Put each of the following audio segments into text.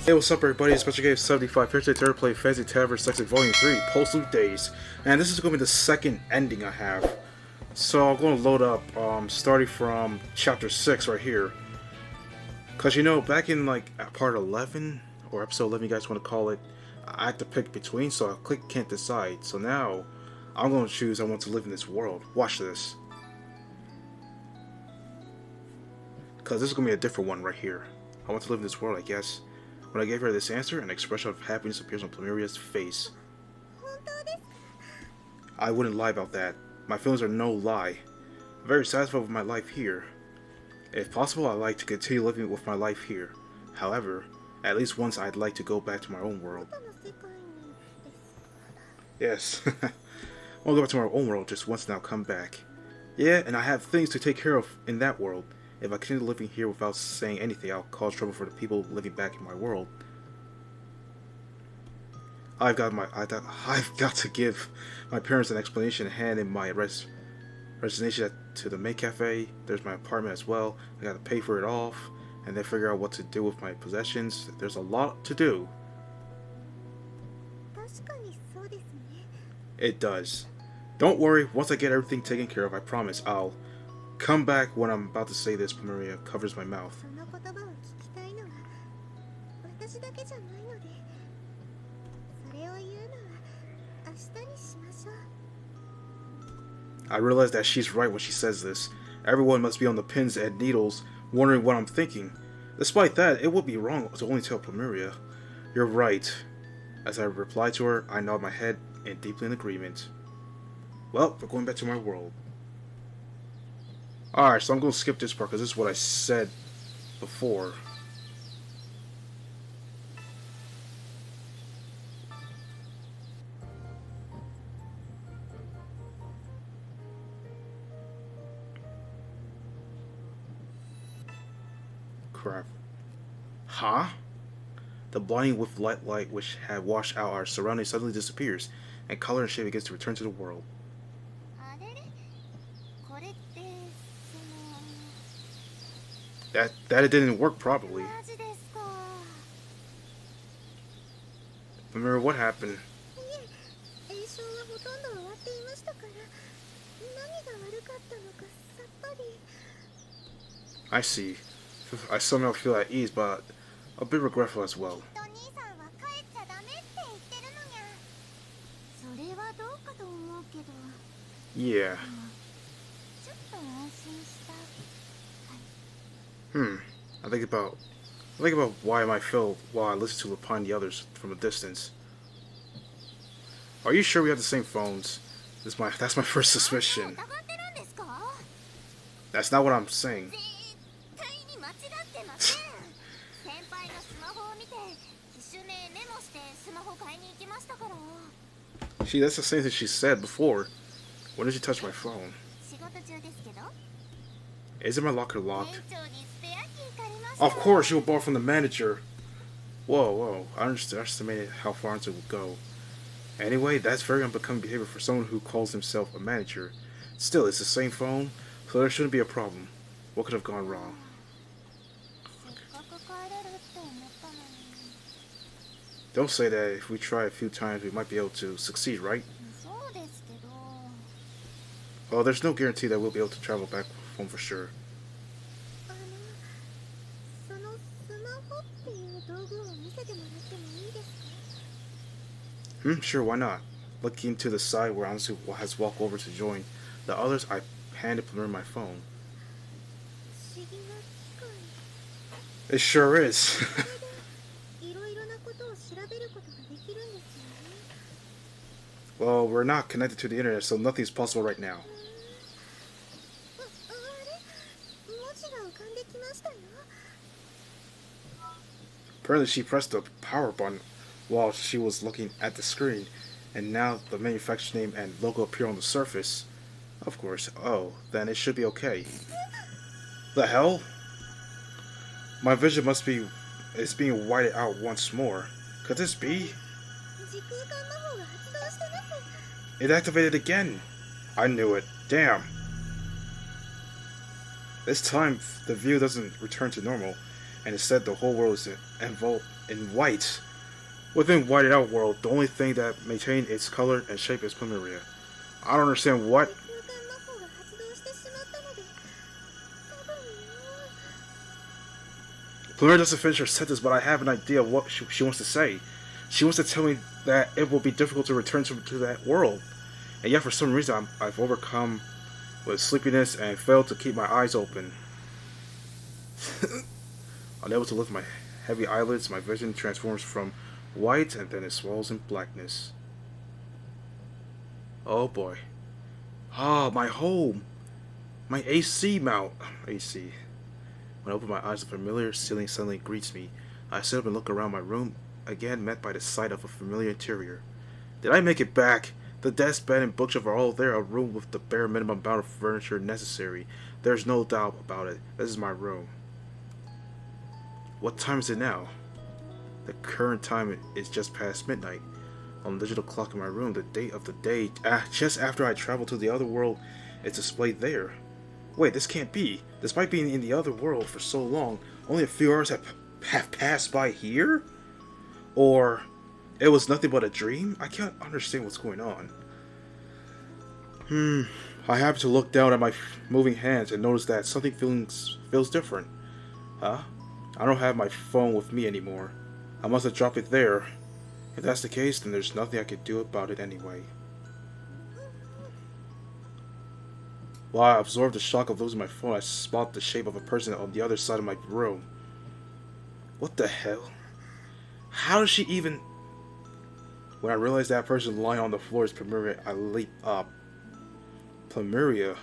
Hey, what's up everybody, it's Special Game 75 here today to play Fantasy Tavern Sextet Vol.3 Postlude days. And this is going to be the second ending I have. So I'm going to load up, starting from chapter 6 right here. Because you know, back in like part 11, or episode 11 you guys want to call it, I had to pick between, so I click can't decide. So now, I'm going to choose I want to live in this world. Watch this. Because this is going to be a different one right here. I want to live in this world, I guess. When I gave her this answer, an expression of happiness appears on Plumeria's face. I wouldn't lie about that. My feelings are no lie. I'm very satisfied with my life here. If possible, I'd like to continue living with my life here. However, at least once I'd like to go back to my own world. Yes. I want to go back to my own world just once now, come back. Yeah, and I have things to take care of in that world. If I continue living here without saying anything, I'll cause trouble for the people living back in my world. I've got to give my parents an explanation and hand in my resignation to the maid cafe. There's my apartment as well. I got to pay for it off, and then figure out what to do with my possessions. There's a lot to do. It does. Don't worry, once I get everything taken care of, I promise I'll come back when I'm about to say this. Plumeria covers my mouth. I realize that she's right when she says this. Everyone must be on the pins and needles, wondering what I'm thinking. Despite that, it would be wrong to only tell Plumeria. You're right. As I reply to her, I nod my head and deeply in agreement. Well, we're going back to my world. Alright, so I'm going to skip this part because this is what I said before. Crap. Huh? The blinding with light which had washed out our surroundings suddenly disappears, and color and shape begins to return to the world. That it didn't work properly. Remember what happened? I see. I somehow feel at ease, but a bit regretful as well. Yeah. I think about why I might feel while I listen to Lupin and the others from a distance. Are you sure we have the same phones? That's my first suspicion. That's not what I'm saying. That's the same thing she said before. When did you touch my phone? Isn't my locker locked? Of course, you were bought from the manager. Whoa. I underestimated how far into it would go. Anyway, that's very unbecoming behavior for someone who calls himself a manager. Still, it's the same phone, so there shouldn't be a problem. What could have gone wrong? Don't say that. If we try a few times, we might be able to succeed, right? Well, there's no guarantee that we'll be able to travel back home for sure. Sure, why not? Looking to the side where Ansu has walked over to join the others, I handed Plumeria my phone. It sure is. Well, we're not connected to the internet, so nothing's possible right now. Apparently she pressed the power button while she was looking at the screen, and now the manufacturer name and logo appear on the surface. Of course. Oh, then it should be okay. The hell? My vision is being whited out once more. Could this be? It activated again. I knew it. Damn. This time, the view doesn't return to normal. and it said the whole world is in white. Within whited out world, the only thing that maintained its color and shape is Plumeria. I don't understand what. Plumeria doesn't finish her sentence, but I have an idea of what she wants to say. She wants to tell me that it will be difficult to return to that world, and yet for some reason I've overcome with sleepiness and failed to keep my eyes open. Unable to lift my heavy eyelids, my vision transforms from white and then it swells in blackness. Oh boy. Ah, my home! My AC mount! AC. When I open my eyes, a familiar ceiling suddenly greets me. I sit up and look around my room, again met by the sight of a familiar interior. Did I make it back? The desk, bed, and bookshelf are all there, a room with the bare minimum amount of furniture necessary. There's no doubt about it. This is my room. What time is it now? The current time is just past midnight. On the digital clock in my room, the date of the day, just after I traveled to the other world, is displayed there. Wait, this can't be. Despite being in the other world for so long, only a few hours have passed by here? Or it was nothing but a dream? I can't understand what's going on. I happen to look down at my moving hands and notice that something feels different. Huh? I don't have my phone with me anymore. I must have dropped it there. If that's the case, then there's nothing I can do about it anyway. While I absorb the shock of losing my phone, I spot the shape of a person on the other side of my room. What the hell? How does she even... When I realize that person lying on the floor is Plumeria, I leap up. Plumeria?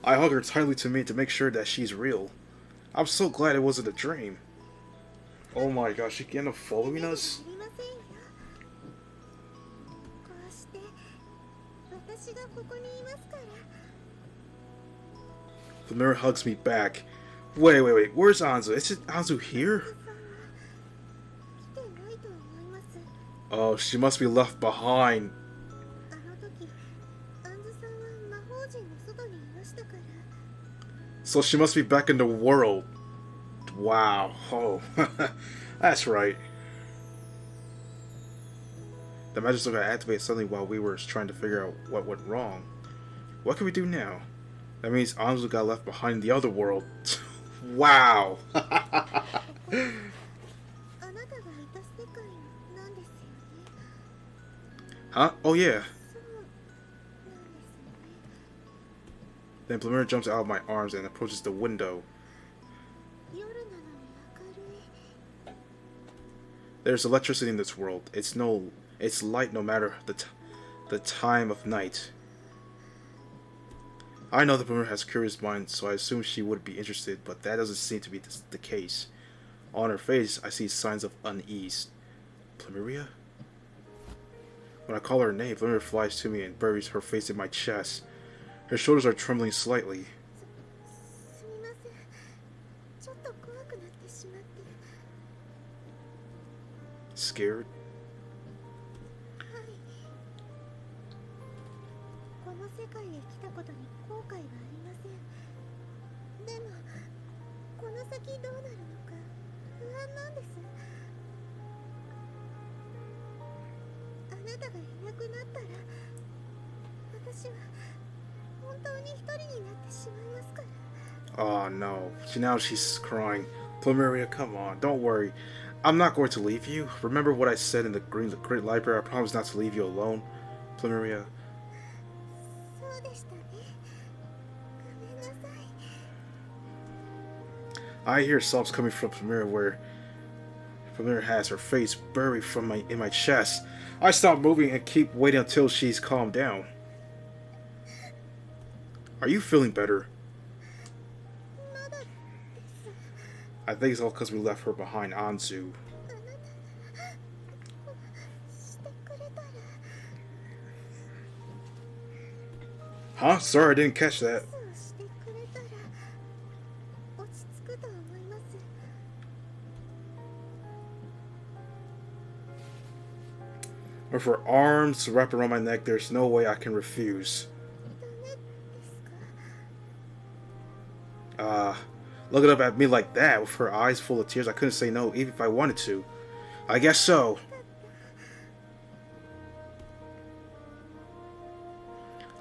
I hug her tightly to me to make sure that she's real. I'm so glad it wasn't a dream. Oh my gosh, she ended up following us? Plumeria hugs me back. Wait, where's Anzu? Isn't Anzu here? Oh, she must be left behind. So she must be back in the world. Wow. Oh, that's right. The magic still got activated suddenly while we were trying to figure out what went wrong. What can we do now? That means Anzu got left behind in the other world. Wow. Huh? Oh yeah. Then Plumeria jumps out of my arms and approaches the window. There's electricity in this world. It's light no matter the time of night. I know that Plumeria has a curious mind, so I assume she would be interested, but that doesn't seem to be the case. On her face, I see signs of unease. Plumeria? When I call her name, Plumeria flies to me and buries her face in my chest. Her shoulders are trembling slightly. Scared? Oh no, now she's crying. Plumeria, come on, don't worry. I'm not going to leave you. Remember what I said in the Great Library? I promise not to leave you alone. Plumeria. I hear sobs coming from Plumeria where Plumeria has her face buried in my chest. I stop moving and keep waiting until she's calmed down. Are you feeling better? I think it's all because we left her behind, Anzu. Huh? Sorry, I didn't catch that. With her arms wrapped around my neck, there's no way I can refuse. Looking up at me like that, with her eyes full of tears, I couldn't say no, even if I wanted to. I guess so.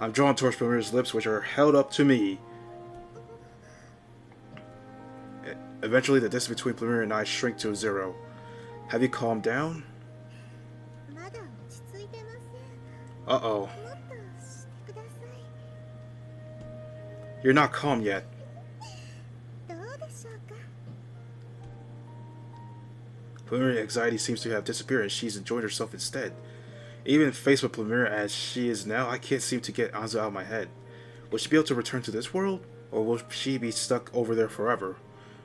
I'm drawn towards Plumeria's lips, which are held up to me. Eventually, the distance between Plumeria and I shrink to 0. Have you calmed down? Uh-oh. You're not calm yet. Plumeria's anxiety seems to have disappeared and she's enjoying herself instead. Even faced with Plumeria as she is now, I can't seem to get Anzu out of my head. Will she be able to return to this world? Or will she be stuck over there forever?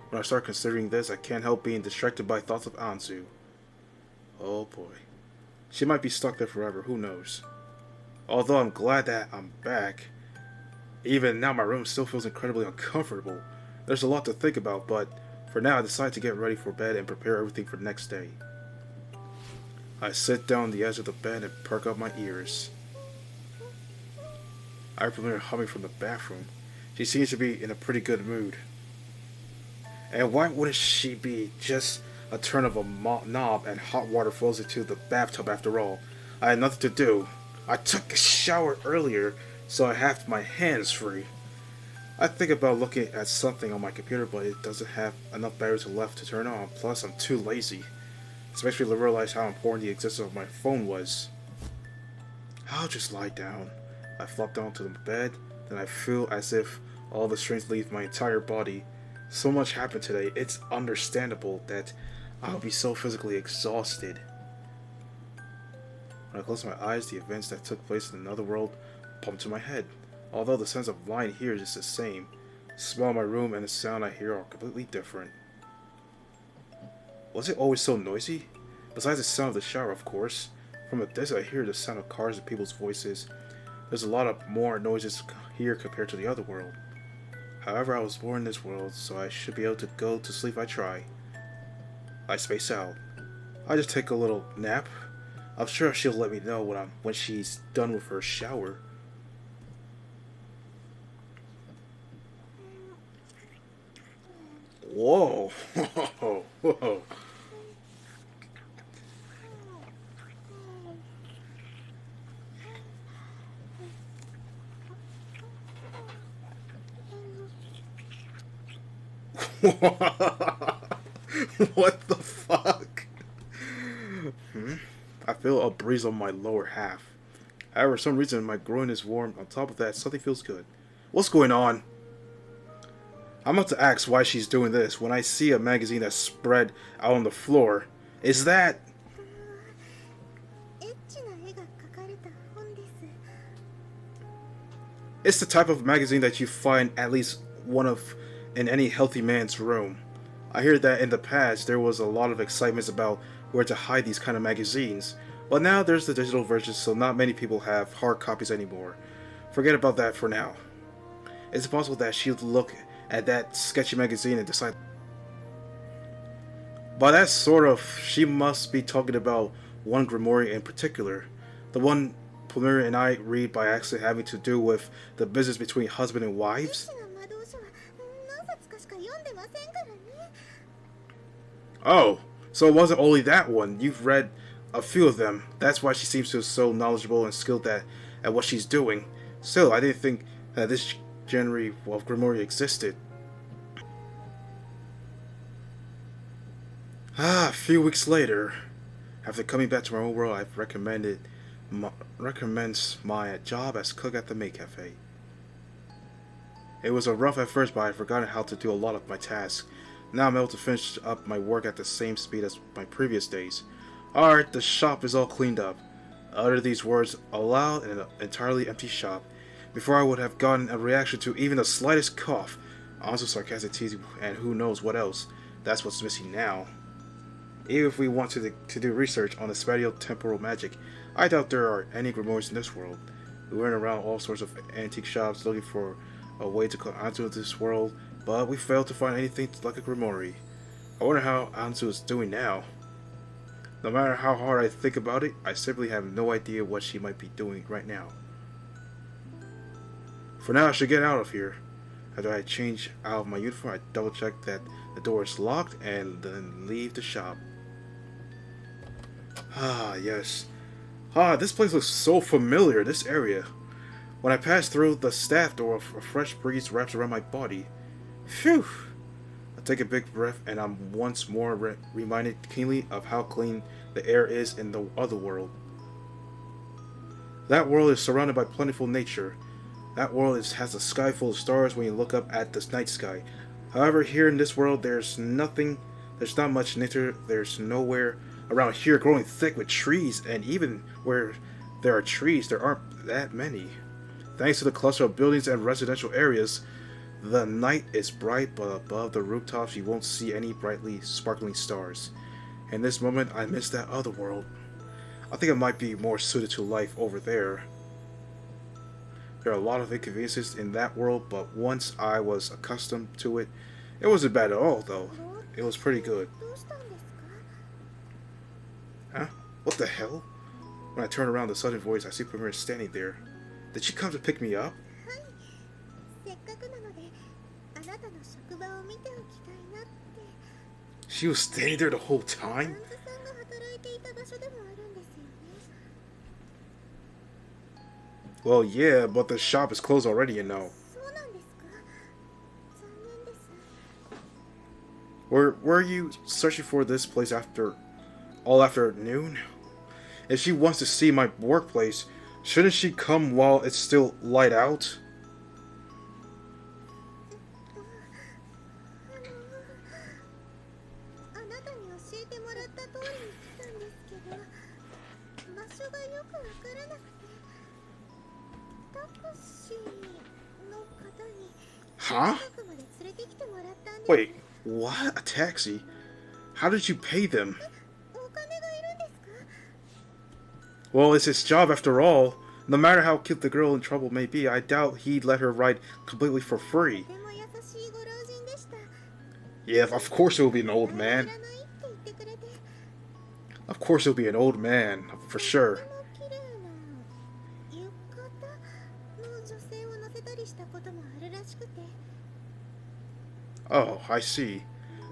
When I start considering this, I can't help being distracted by thoughts of Anzu. Oh boy. She might be stuck there forever, who knows. Although I'm glad that I'm back, even now my room still feels incredibly uncomfortable. There's a lot to think about, but for now I decide to get ready for bed and prepare everything for the next day. I sit down on the edge of the bed and perk up my ears. I hear Plumeria humming from the bathroom. She seems to be in a pretty good mood. And why wouldn't she be? Just a turn of a knob and hot water flows into the bathtub after all. I had nothing to do. I took a shower earlier, so I have my hands free. I think about looking at something on my computer, but it doesn't have enough batteries left to turn on. Plus, I'm too lazy. Especially to realize how important the existence of my phone was. I'll just lie down. I flop down to the bed, then I feel as if all the strength leaves my entire body. So much happened today, it's understandable that I'll be so physically exhausted. When I close my eyes, the events that took place in another world pop into my head. Although the sense of lying here is the same, the smell of my room and the sound I hear are completely different. Was it always so noisy? Besides the sound of the shower, of course. From a distance I hear the sound of cars and people's voices. There's a lot of more noises here compared to the other world. However, I was born in this world, so I should be able to go to sleep if I try. I space out. I just take a little nap. I'm sure she'll let me know when she's done with her shower. Whoa! Whoa! What the fuck? I feel a breeze on my lower half. However, for some reason my groin is warm. On top of that, something feels good. What's going on? I'm about to ask why she's doing this when I see a magazine that's spread out on the floor. Is that... It's the type of magazine that you find at least one of in any healthy man's room. I hear that in the past there was a lot of excitement about where to hide these kind of magazines, but now there's the digital version, so not many people have hard copies anymore. Forget about that for now. It's possible that she'll look at that sketchy magazine and decide. By that sort of, she must be talking about one grimoire in particular, the one Plumeria and I read by accident having to do with the business between husband and wives. Oh, so it wasn't only that one. You've read a few of them. That's why she seems to be so knowledgeable and skilled at what she's doing. Still, I didn't think that this genre of grimoire existed. A few weeks later, after coming back to my own world, I've recommends my job as cook at the maid cafe. It was a rough at first, but I'd forgotten how to do a lot of my tasks. Now I'm able to finish up my work at the same speed as my previous days. Alright, the shop is all cleaned up. I uttered these words aloud in an entirely empty shop. Before I would have gotten a reaction to even the slightest cough. Also sarcastic teasing and who knows what else. That's what's missing now. Even if we want to do research on the spatio-temporal magic, I doubt there are any grimoires in this world. We went around all sorts of antique shops looking for a way to enter this world, but we failed to find anything like a grimoire. I wonder how Anzu is doing now. No matter how hard I think about it, I simply have no idea what she might be doing right now. For now, I should get out of here. After I change out of my uniform, I double check that the door is locked and then leave the shop. Ah, yes. Ah, this place looks so familiar, this area. When I pass through the staff door, a fresh breeze wraps around my body. Phew! I take a big breath and I'm once more reminded keenly of how clean the air is in the other world. That world is surrounded by plentiful nature. That world has a sky full of stars when you look up at the night sky. However, here in this world, there's not much nature. There's nowhere around here growing thick with trees, and even where there are trees, there aren't that many. Thanks to the cluster of buildings and residential areas, the night is bright, but above the rooftops you won't see any brightly sparkling stars. In this moment, I miss that other world. I think it might be more suited to life over there. There are a lot of inconveniences in that world, but once I was accustomed to it, it wasn't bad at all, though. It was pretty good. Huh? What the hell? When I turn around, the sudden voice, I see Plumeria standing there. Did she come to pick me up? She was standing there the whole time? Well, yeah, but the shop is closed already, you know. Were you searching for this place all afternoon? If she wants to see my workplace, shouldn't she come while it's still light out? Huh? Wait, what? A taxi? How did you pay them? Well, it's his job after all. No matter how cute the girl in trouble may be, I doubt he'd let her ride completely for free. Yeah, of course he'll be an old man. Of course he'll be an old man, for sure. Oh, I see.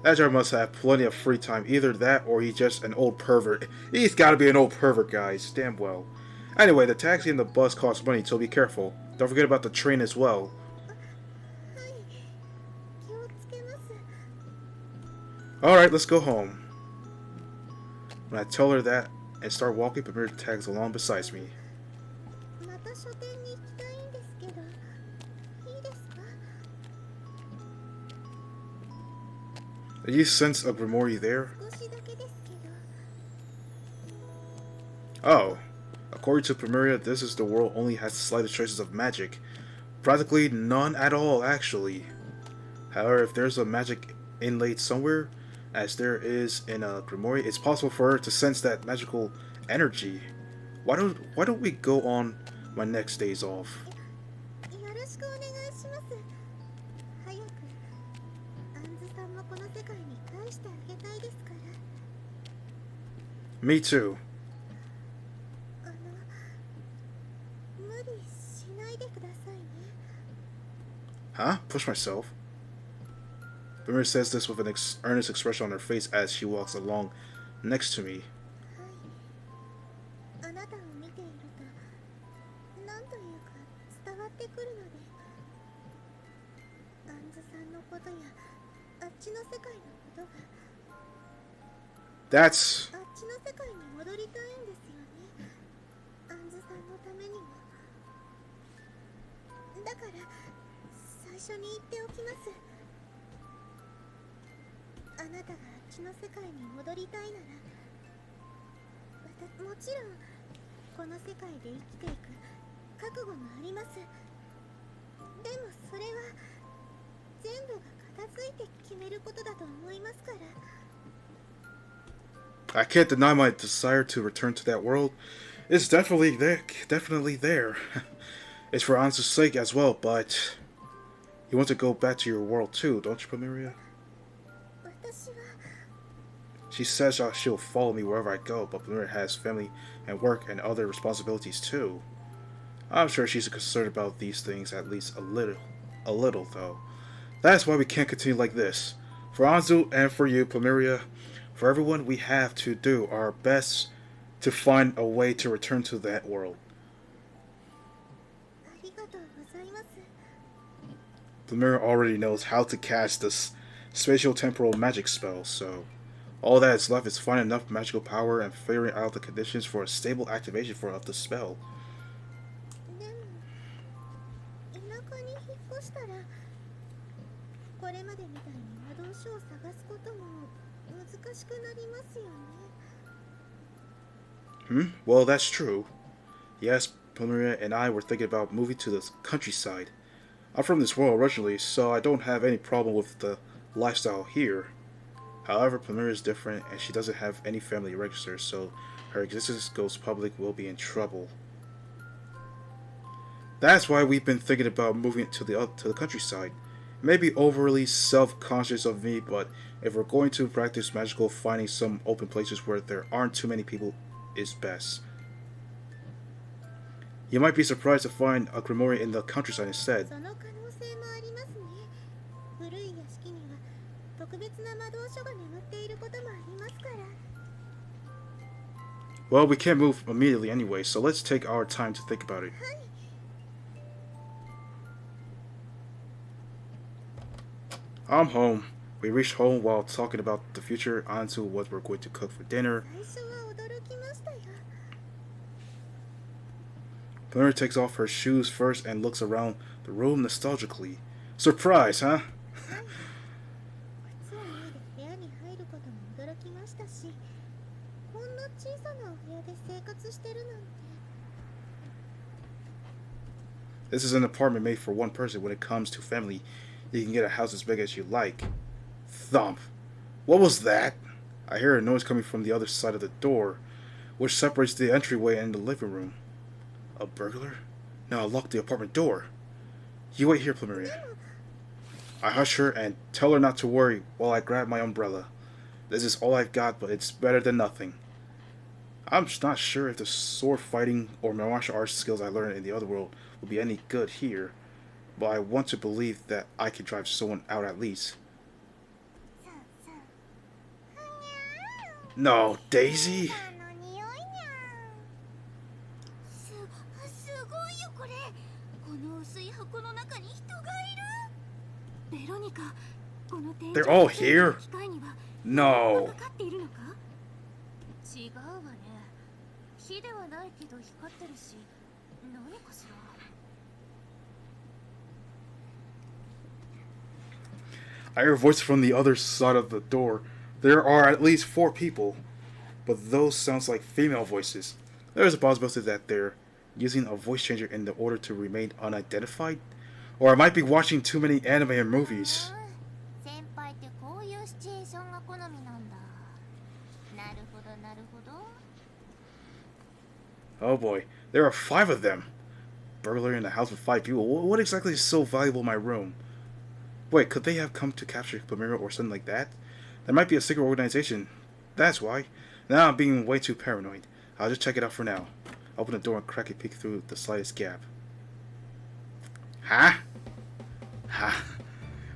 That guy must have plenty of free time. Either that or he's just an old pervert. He's gotta be an old pervert, guys. Damn well. Anyway, the taxi and the bus cost money, so be careful. Don't forget about the train as well. Alright, let's go home. When I tell her that and start walking, Plumeria tags along beside me. Did you sense a Plumeria there? Oh. According to Plumeria, this is the world only has the slightest traces of magic. Practically none at all, actually. However, if there's a magic inlaid somewhere, as there is in a Plumeria, it's possible for her to sense that magical energy. Why don't we go on my next days off? Me too. Huh? Push myself. Plumeria says this with an earnest expression on her face as she walks along next to me. That's... I can't deny my desire to return to that world. It's definitely there. It's for Anzu's sake as well, but you want to go back to your world too, don't you, Plumeria? She says she'll follow me wherever I go, but Plumeria has family and work and other responsibilities too. I'm sure she's concerned about these things at least a little though. That's why we can't continue like this. For Anzu and for you, Plumeria, for everyone, we have to do our best to find a way to return to that world. Plumeria already knows how to cast this spatial temporal magic spell, so all that is left is finding enough magical power and figuring out the conditions for a stable activation of the spell. Well, that's true. Yes, Plumeria and I were thinking about moving to the countryside. I'm from this world originally, so I don't have any problem with the lifestyle here. However, Plumeria is different, and she doesn't have any family registered, so her existence goes public will be in trouble. That's why we've been thinking about moving to the countryside. It may be overly self-conscious of me, but if we're going to practice magical, finding some open places where there aren't too many people is best. You might be surprised to find a Grimoire in the countryside instead. Well, we can't move immediately anyway, so let's take our time to think about it. I'm home. We reached home while talking about the future onto what we're going to cook for dinner. Plumeria takes off her shoes first and looks around the room nostalgically. Surprise, huh? This is an apartment made for one person. When it comes to family, you can get a house as big as you like. Thump. What was that? I hear a noise coming from the other side of the door, which separates the entryway and the living room. A burglar? Now I'll lock the apartment door. You wait here, Plumeria. I hush her and tell her not to worry while I grab my umbrella. This is all I've got, but it's better than nothing. I'm just not sure if the sword fighting or martial arts skills I learned in the other world will be any good here, but I want to believe that I can drive someone out at least. No, Daisy? They're all here? No. I hear voices from the other side of the door. There are at least 4 people, but those sounds like female voices. There is a possibility that they're using a voice changer in the order to remain unidentified, or I might be watching too many anime and movies. Oh boy, there are 5 of them. Burglary in the house with 5 people. What exactly is so valuable in my room? Wait, could they have come to capture Plumeria or something like that? There might be a secret organization. That's why. Now I'm being way too paranoid. I'll just check it out for now. Open the door and crack a peek through the slightest gap. Huh? Huh?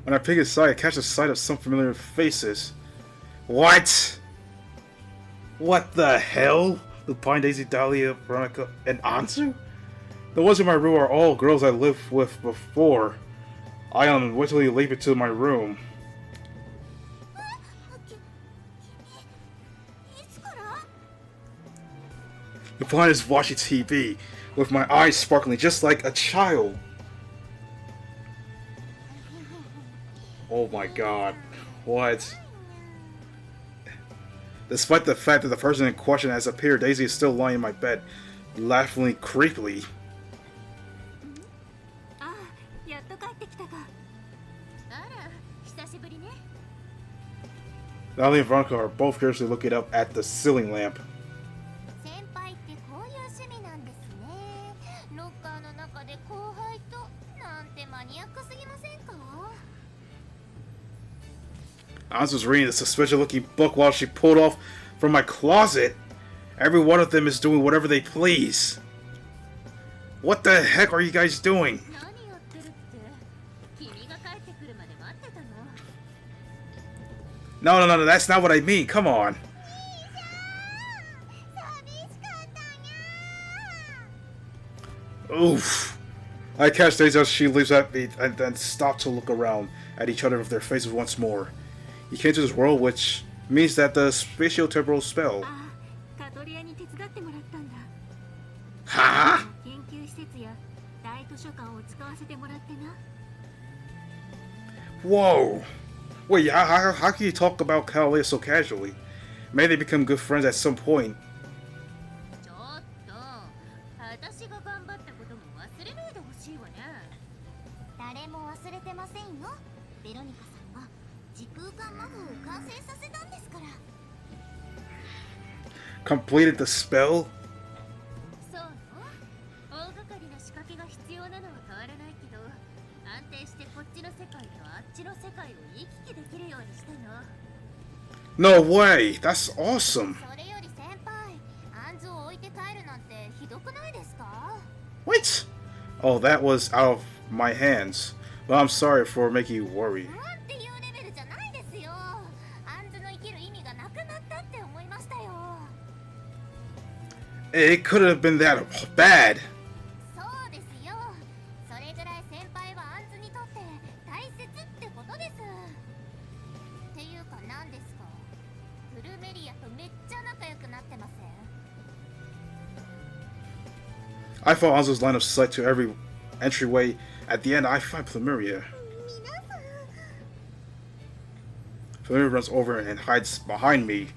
When I peek inside, I catch a sight of some familiar faces. What? What the hell? Lupine, Daisy, Dahlia, Veronica, and Anzu? The ones in my room are all girls I lived with before. Ion, wait till you leap into my room. Lupine is watching TV, with my eyes sparkling just like a child. Oh my god. What? Despite the fact that the person in question has appeared, Daisy is still lying in my bed, laughingly creepily. Dahlia and Veronica are both curiously looking up at the ceiling lamp. Anzu was reading the suspicious-looking book while she pulled off from my closet. Every one of them is doing whatever they please. What the heck are you guys doing? No, no, no, no, that's not what I mean. Come on. Oof. I catch Daisy as she leaves at me and then stop to look around at each other with their faces once more. You came to this world, which means that the spatio-temporal spell. Huh? Whoa. Wait, how can you talk about Kalia so casually? May they become good friends at some point. Completed the spell? No way! That's awesome! What? Oh, that was out of my hands. Well, I'm sorry for making you worry. It could have been that bad. I follow Anzo's line of sight to every entryway. At the end, I find Plumeria. Plumeria runs over and hides behind me.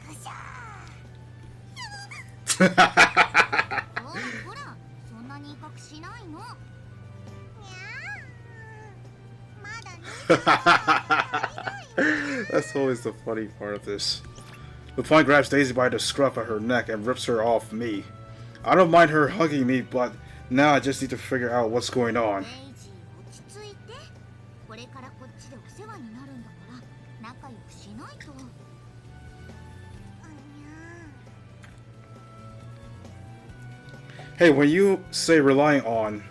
That's always the funny part of this. Lupin grabs Daisy by the scruff at her neck and rips her off me. I don't mind her hugging me, but now I just need to figure out what's going on. Hey, when you say relying on...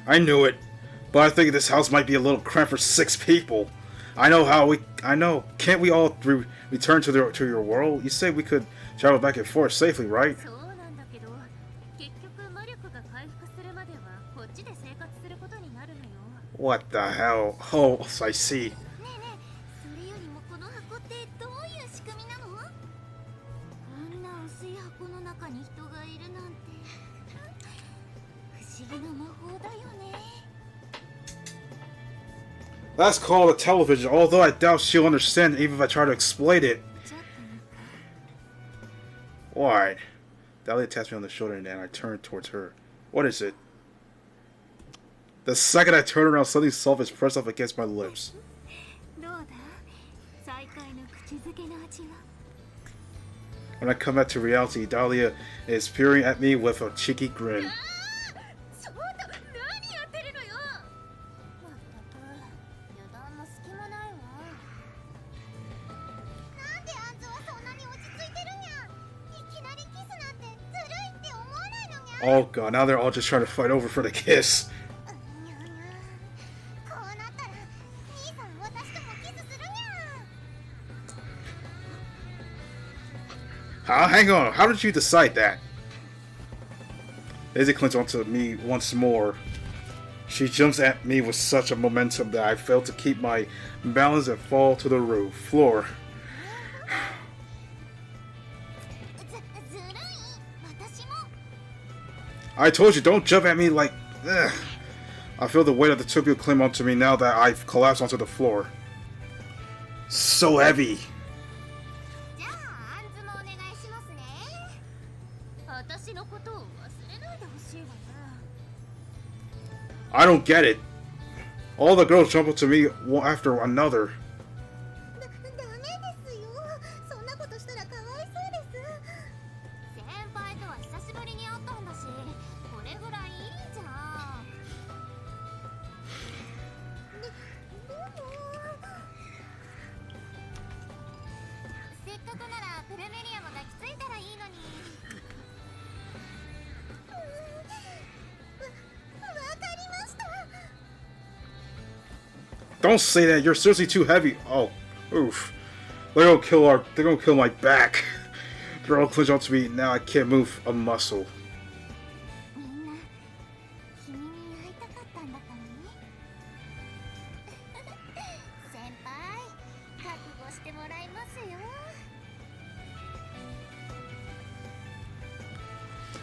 I knew it, but I think this house might be a little cramped for 6 people. I know. Can't we all return to your world? You say we could travel back and forth safely, right? What the hell? Oh, I see. That's called a television, although I doubt she'll understand even if I try to explain it. Alright. Dahlia taps me on the shoulder and I turn towards her. What is it? The second I turn around, something soft is pressed up against my lips. When I come back to reality, Dahlia is peering at me with a cheeky grin. Oh god, now they're all just trying to fight over for the kiss. Hang on, how did you decide that? Daisy clings onto me once more. She jumps at me with such a momentum that I fail to keep my balance and fall to the floor. I told you, don't jump at me like... Ugh. I feel the weight of the tubule climb onto me now that I've collapsed onto the floor. So heavy. I don't get it. All the girls jump up to me one after another. Don't say that. You're seriously too heavy. Oh, oof. They're gonna kill my back. They're all clinched onto me. Now I can't move a muscle.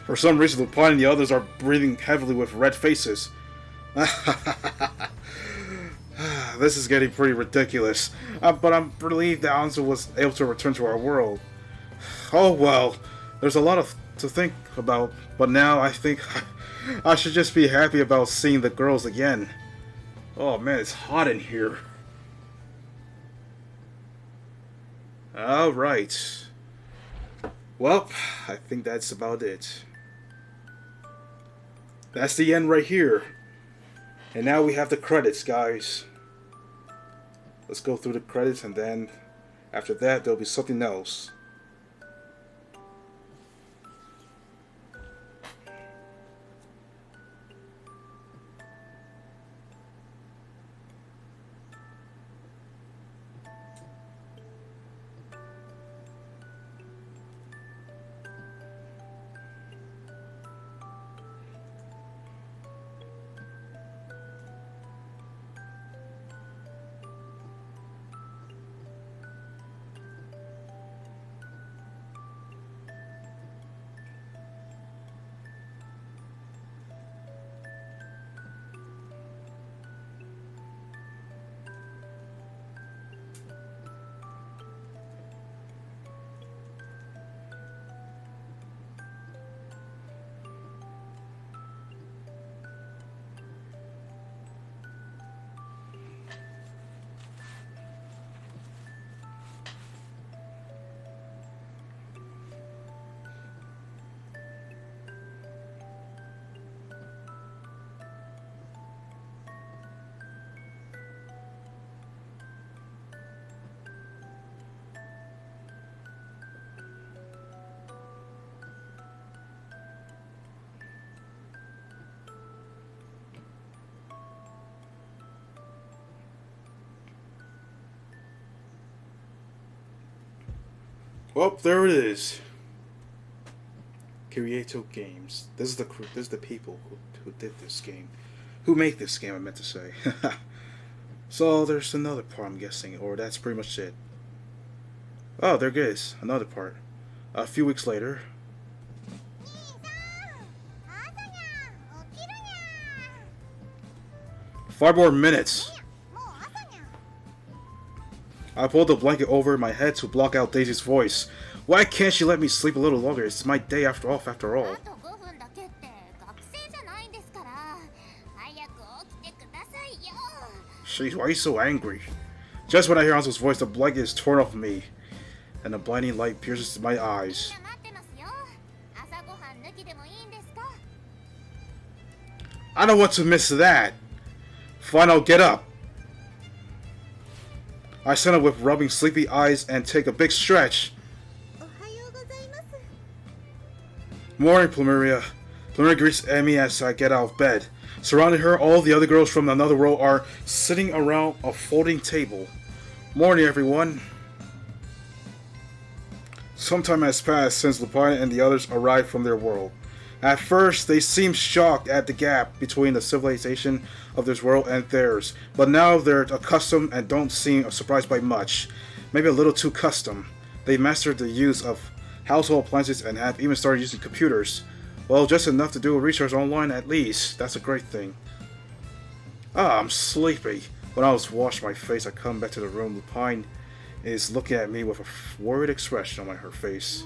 For some reason, Lupin and the others are breathing heavily with red faces. This is getting pretty ridiculous. But I'm relieved that Anzu was able to return to our world. Oh well, there's a lot to think about, but now I think I should just be happy about seeing the girls again. Oh man, it's hot in here. Alright. Well, I think that's about it. That's the end right here. And now we have the credits, guys. Let's go through the credits, and then after that there'll be something else. Well, there it is. Kirieto Games. This is the people who did this game, who made this game. I meant to say. So there's another part, I'm guessing, or that's pretty much it. Oh, there goes another part. A few weeks later. 5 more minutes. I pulled the blanket over my head to block out Daisy's voice. Why can't she let me sleep a little longer? It's my day after all. Sheesh, why are you so angry? Just when I hear Anzu's voice, the blanket is torn off me, and the blinding light pierces my eyes. I don't want to miss that. Fine, I'll get up. I stand up with rubbing sleepy eyes and take a big stretch. Morning, Plumeria. Plumeria greets Amy as I get out of bed. Surrounding her, all the other girls from another world are sitting around a folding table. Morning, everyone. Some time has passed since Lupin and the others arrived from their world. At first, they seemed shocked at the gap between the civilization of this world and theirs, but now they're accustomed and don't seem surprised by much. Maybe a little too custom. They mastered the use of household appliances and have even started using computers. Well, just enough to do research online at least. That's a great thing. Ah, I'm sleepy. When I was washed my face, I come back to the room. Lupin is looking at me with a worried expression on her face.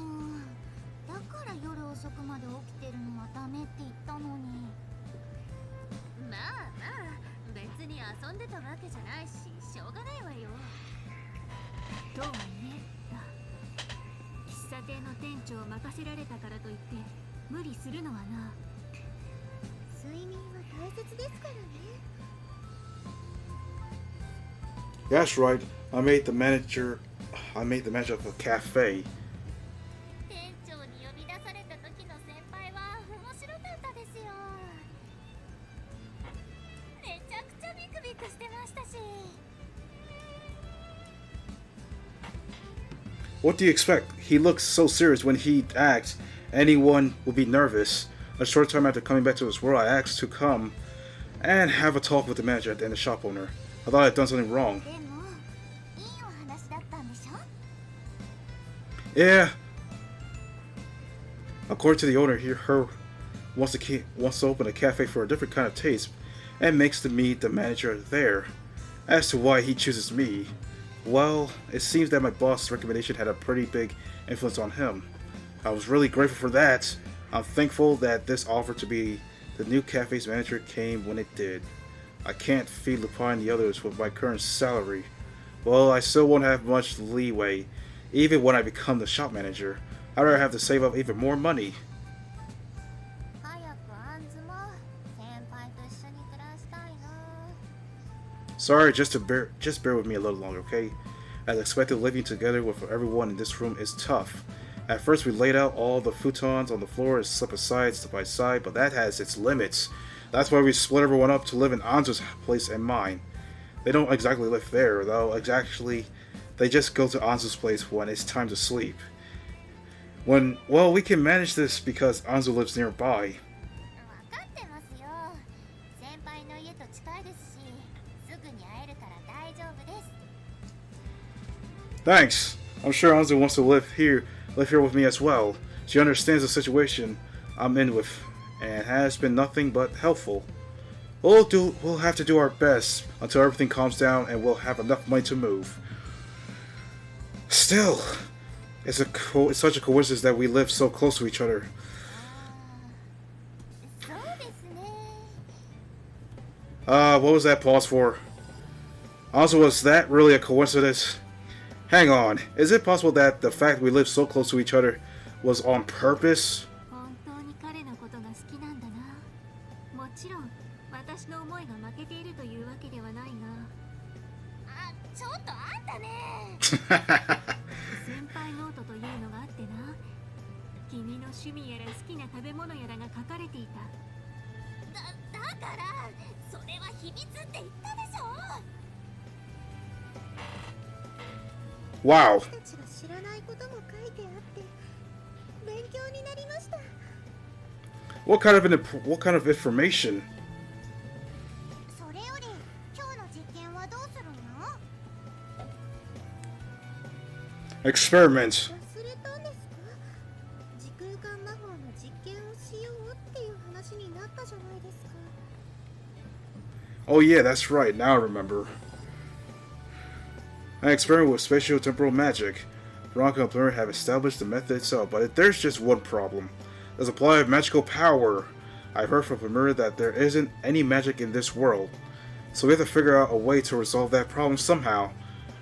That's right. I made the manager of a cafe. What do you expect? He looks so serious when he acts. Anyone would be nervous. A short time after coming back to this world, I asked to come and have a talk with the manager and the shop owner. I thought I'd done something wrong. Yeah. According to the owner, her wants to open a cafe for a different kind of taste and makes to meet the manager there. As to why he chooses me, well, it seems that my boss's recommendation had a pretty big influence on him. I was really grateful for that. I'm thankful that this offer to be the new cafe's manager came when it did. I can't feed Lupin and the others with my current salary. Well, I still won't have much leeway, even when I become the shop manager. I'd rather have to save up even more money. Sorry, just bear with me a little longer, okay? As expected, living together with everyone in this room is tough. At first, we laid out all the futons on the floor and slept aside, side by side, but that has its limits. That's why we split everyone up to live in Anzu's place and mine. They don't exactly live there, though. Exactly, they just go to Anzu's place when it's time to sleep. Well, we can manage this because Anzu lives nearby. Thanks. I'm sure Anzu wants to live here with me as well. She understands the situation I'm in with and has been nothing but helpful. We'll have to do our best until everything calms down and we'll have enough money to move. Still, it's such a coincidence that we live so close to each other. What was that pause for? Also, was that really a coincidence? Hang on, is it possible that the fact we live so close to each other was on purpose? Wow. What kind of information? Experiments. Oh yeah, that's right. Now I remember. I experiment with spatio-temporal magic. Veronica and Plumeria have established the method itself, but there's just one problem. The supply of magical power. I've heard from Plumeria that there isn't any magic in this world, so we have to figure out a way to resolve that problem somehow.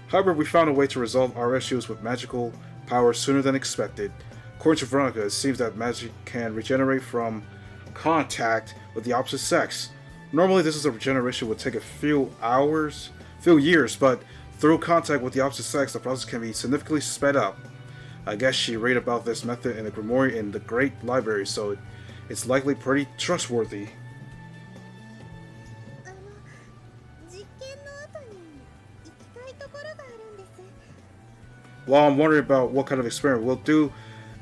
However, we found a way to resolve our issues with magical power sooner than expected. According to Veronica, it seems that magic can regenerate from contact with the opposite sex. Normally, this is a regeneration would take a few years, but through contact with the opposite sex, the process can be significantly sped up. I guess she read about this method in the Grimoire in the Great Library, so it's likely pretty trustworthy. While I'm wondering about what kind of experiment we'll do,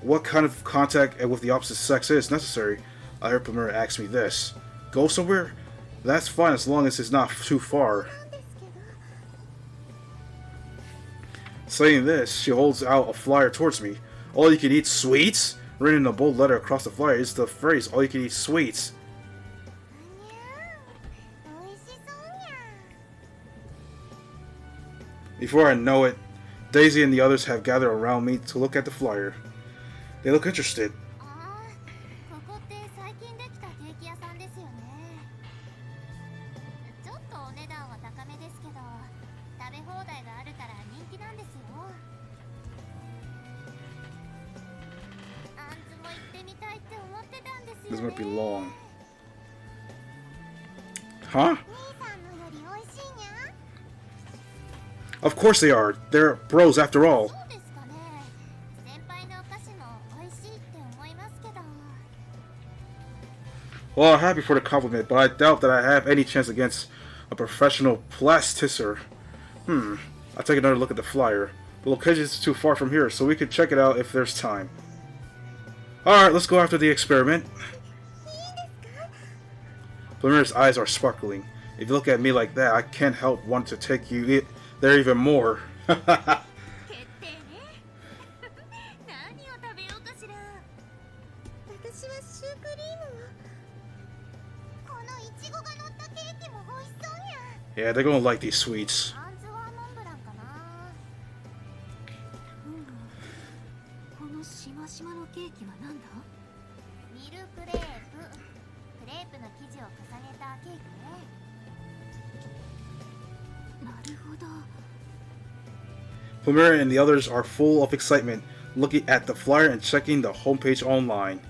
what kind of contact with the opposite sex is necessary, I heard Plumeria ask me this. Go somewhere? That's fine as long as it's not too far. Saying this, she holds out a flyer towards me. All you can eat sweets? Written in a bold letter across the flyer is the phrase, all you can eat sweets. Before I know it, Daisy and the others have gathered around me to look at the flyer. They look interested. This might be long. Huh? Of course they are. They're bros after all. Well, I'm happy for the compliment, but I doubt that I have any chance against a professional plasticer. I'll take another look at the flyer. The location is too far from here, so we could check it out if there's time. Alright, let's go after the experiment. Plumeria's eyes are sparkling. If you look at me like that, I can't help want to take you there even more. Yeah, they're gonna like these sweets. Plumeria and the others are full of excitement, looking at the flyer and checking the homepage online.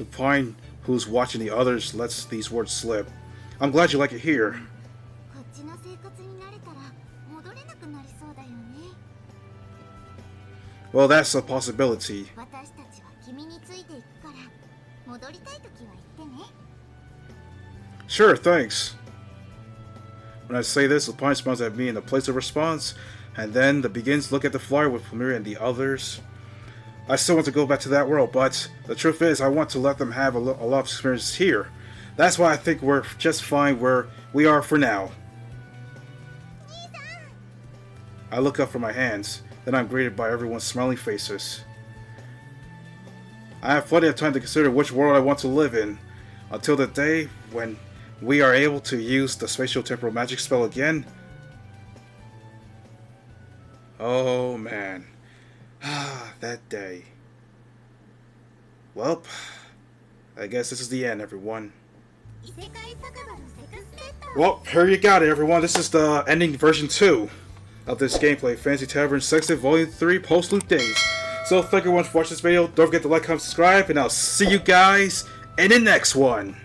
Lupine, who's watching the others, lets these words slip. I'm glad you like it here. Well, that's a possibility. Sure, thanks. When I say this, Lupine smiles at me in the place of response, and then begins to look at the flyer with Plumeria and the others. I still want to go back to that world, but the truth is I want to let them have a lot of experience here. That's why I think we're just fine where we are for now. I look up from my hands, then I'm greeted by everyone's smiling faces. I have plenty of time to consider which world I want to live in, until the day when we are able to use the spatial temporal magic spell again. Oh man. That day. Well, I guess this is the end, everyone. Well, here you got it, everyone. This is the ending version 2 of this gameplay, Fantasy Tavern Sextet Vol.3 Postlude days. So, thank you everyone for watching this video. Don't forget to like, comment, subscribe, and I'll see you guys in the next one.